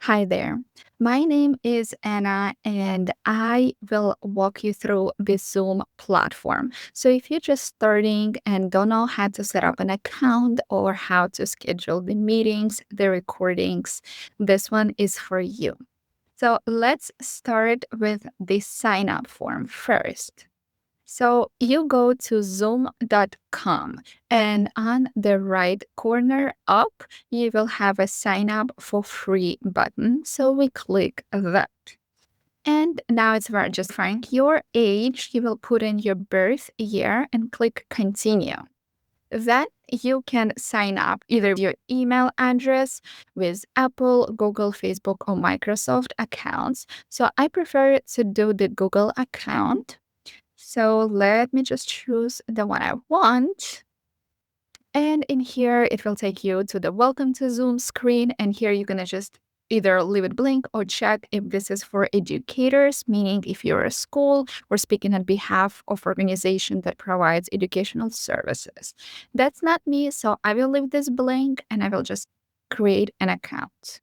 Hi there. My name is Anna, and I will walk you through the Zoom platform. So, if you're just starting and don't know how to set up an account or how to schedule the meetings, the recordings, this one is for you. So, let's start with the sign up form first. So you go to zoom.com, and on the right corner up, you will have a sign up for free button. So we click that. And now it's registering your age. You will put in your birth year and click continue. Then you can sign up either your email address with Apple, Google, Facebook, or Microsoft accounts. So I prefer to do the Google account. So let me just choose the one I want. And in here, it will take you to the welcome to Zoom screen. And here you're going to just either leave it blank or check if this is for educators, meaning if you're a school or speaking on behalf of organization that provides educational services. That's not me, so I will leave this blank and I will just create an account.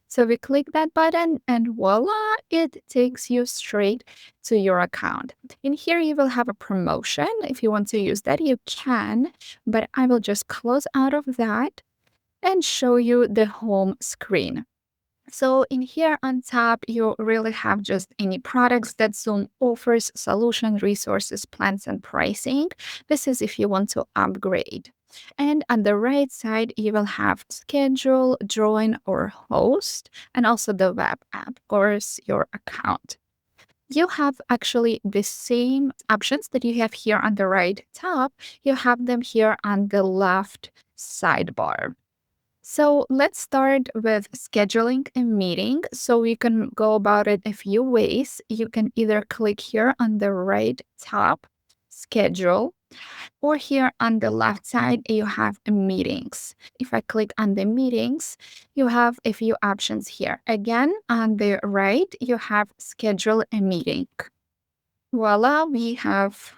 So we click that button and voila, it takes you straight to your account. In here, you will have a promotion. If you want to use that, you can, but I will just close out of that and show you the home screen. So in here on top, you really have just any products that Zoom offers, solution, resources, plans, and pricing. This is if you want to upgrade. And on the right side, you will have schedule, join, or host, and also the web app, of course, your account. You have actually the same options that you have here on the right top. You have them here on the left sidebar. So let's start with scheduling a meeting. So you can go about it a few ways. You can either click here on the right top, schedule, or here on the left side, you have meetings. If I click on the meetings, you have a few options here. Again, on the right, you have schedule a meeting. Voila, we have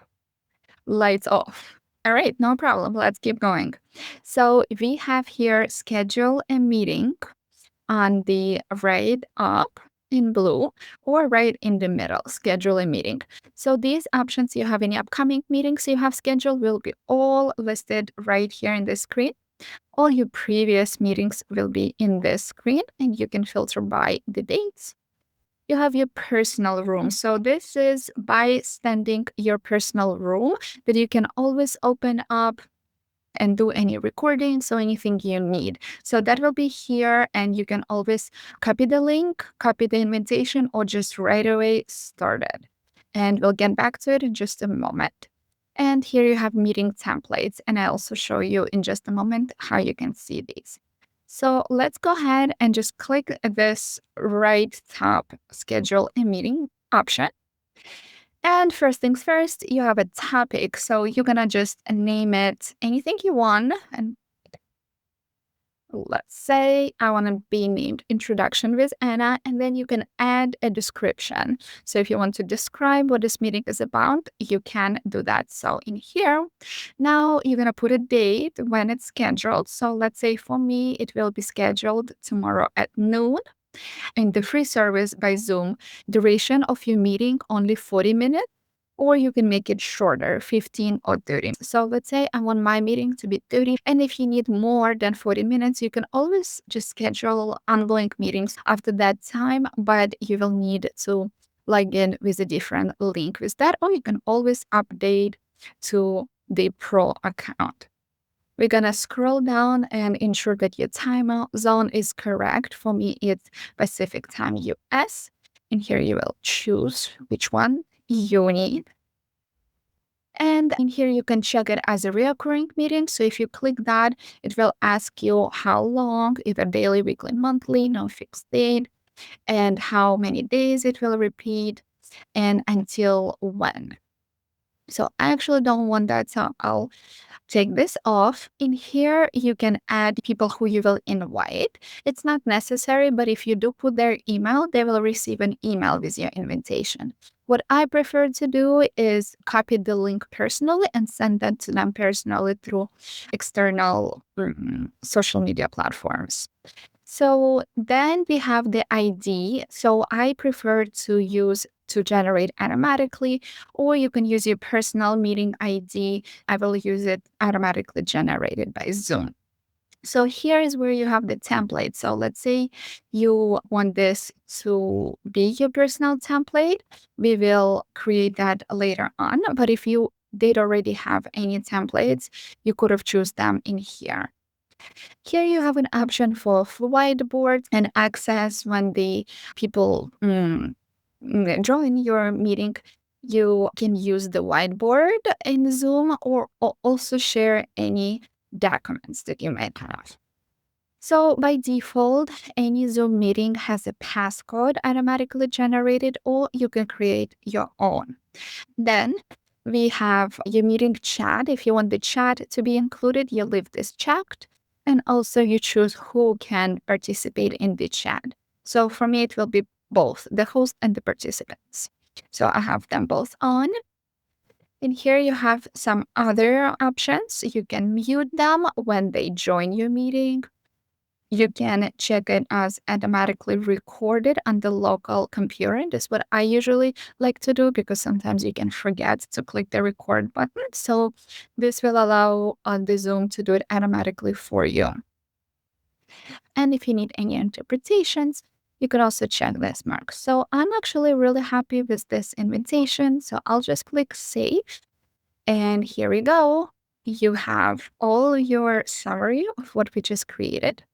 lights off. All right, no problem. Let's keep going. So we have here schedule a meeting on the right up in blue or right in the middle, schedule a meeting. So these options, you have any upcoming meetings you have scheduled will be all listed right here in the screen. All your previous meetings will be in this screen and you can filter by the dates. You have your personal room. So this is by standing your personal room that you can always open up and do any recordings or anything you need. So that will be here and you can always copy the link, copy the invitation, or just right away start it. And we'll get back to it in just a moment. And here you have meeting templates. And I also show you in just a moment how you can see these. So let's go ahead and just click this right top schedule a meeting option. And first things first, you have a topic. So you're going to just name it anything you want. And let's say I want to be named Introduction with Anna, and then you can add a description. So if you want to describe what this meeting is about, you can do that. So in here, now you're going to put a date when it's scheduled. So let's say for me, it will be scheduled tomorrow at noon. In the free service by Zoom, duration of your meeting only 40 minutes, or you can make it shorter, 15 or 30. So let's say I want my meeting to be 30. And if you need more than 40 minutes, you can always just schedule ongoing meetings after that time, but you will need to log in with a different link with that, or you can always update to the pro account. We're going to scroll down and ensure that your time zone is correct. For me, it's Pacific time US. And here you will choose which one you need. And in here, you can check it as a recurring meeting. So if you click that, it will ask you how long, either daily, weekly, monthly, no fixed date, and how many days it will repeat, and until when. So I actually don't want that, so I'll take this off. In here, you can add people who you will invite. It's not necessary, but if you do put their email, they will receive an email with your invitation. What I prefer to do is copy the link personally and send that to them personally through external social media platforms. So then we have the ID. So I prefer to use to generate automatically, or you can use your personal meeting ID. I will use it automatically generated by Zoom. So here is where you have the template. So let's say you want this to be your personal template. We will create that later on. But if you did already have any templates, you could have choose them in here. Here you have an option for whiteboard and access when the people join your meeting. You can use the whiteboard in Zoom or also share any documents that you might have. So by default, any Zoom meeting has a passcode automatically generated, or you can create your own. Then we have your meeting chat. If you want the chat to be included, you leave this checked. And also you choose who can participate in the chat. So for me, it will be both the host and the participants. So I have them both on. And here you have some other options. You can mute them when they join your meeting. You can check it as automatically recorded on the local computer. That's what I usually like to do because sometimes you can forget to click the record button. So this will allow the Zoom to do it automatically for you. And if you need any interpretations, you could also check this mark. So I'm actually really happy with this invitation. So I'll just click save. And here we go. You have all your summary of what we just created.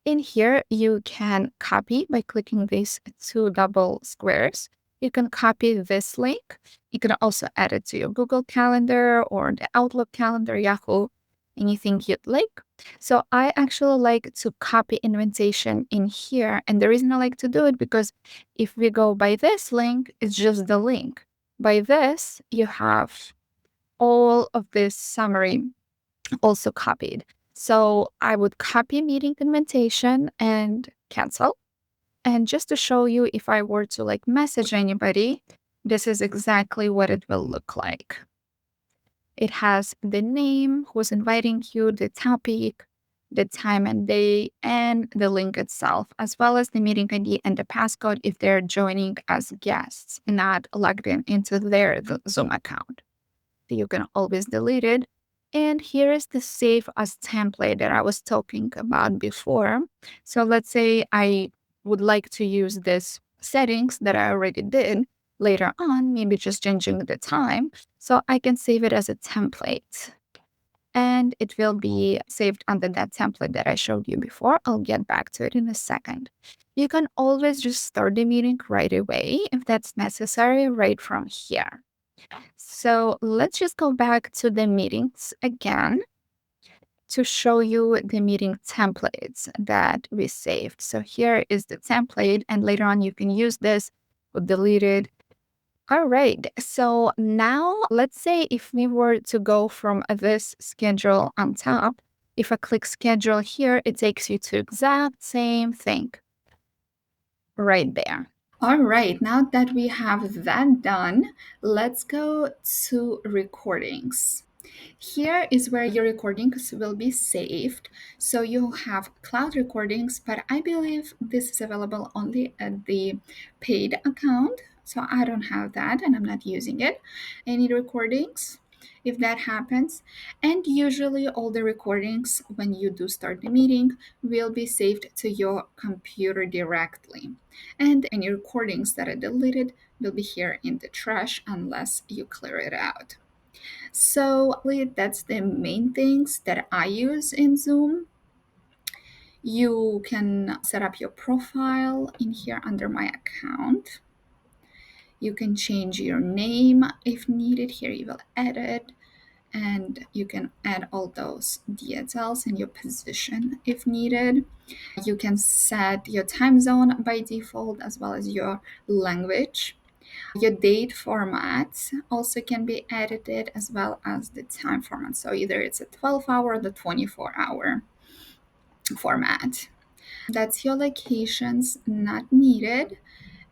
In here, you can copy by clicking these two double squares. You can copy this link. You can also add it to your Google Calendar or the Outlook calendar, Yahoo, anything you'd like. So I actually like to copy invitation in here. And the reason I like to do it because if we go by this link, it's just the link. By this, you have all of this summary also copied. So I would copy meeting invitation and cancel. And just to show you, if I were to like message anybody, this is exactly what it will look like. It has the name, who's inviting you, the topic, the time and day, and the link itself, as well as the meeting ID and the passcode if they're joining as guests and not logged in into their Zoom account. You can always delete it. And here is the save as template that I was talking about before. So let's say I would like to use this settings that I already did later on, maybe just changing the time. So I can save it as a template. And it will be saved under that template that I showed you before. I'll get back to it in a second. You can always just start the meeting right away if that's necessary, right from here. So let's just go back to the meetings again to show you the meeting templates that we saved. So here is the template, and later on you can use this or delete it. All right. So now let's say if we were to go from this schedule on top, if I click schedule here, it takes you to exact same thing right there. All right, now that we have that done, let's go to recordings. Here is where your recordings will be saved. So you have cloud recordings, but I believe this is available only at the paid account. So I don't have that and I'm not using it. Any recordings, if that happens. And usually all the recordings, when you do start the meeting, will be saved to your computer directly. And any recordings that are deleted will be here in the trash unless you clear it out. So that's the main things that I use in Zoom. You can set up your profile in here under my account. You can change your name if needed. Here you will edit, and you can add all those details and your position if needed. You can set your time zone by default as well as your language. Your date format also can be edited as well as the time format. So either it's a 12-hour or the 24-hour format. That's your locations not needed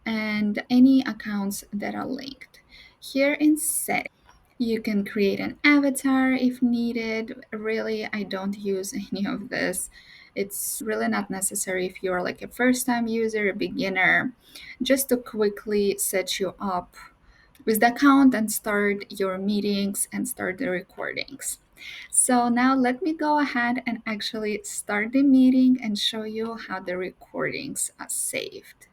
and any accounts that are linked. Here in settings, you can create an avatar if needed. Really, I don't use any of this. It's really not necessary if you're like a first time user, a beginner, just to quickly set you up with the account and start your meetings and start the recordings. So now let me go ahead and actually start the meeting and show you how the recordings are saved.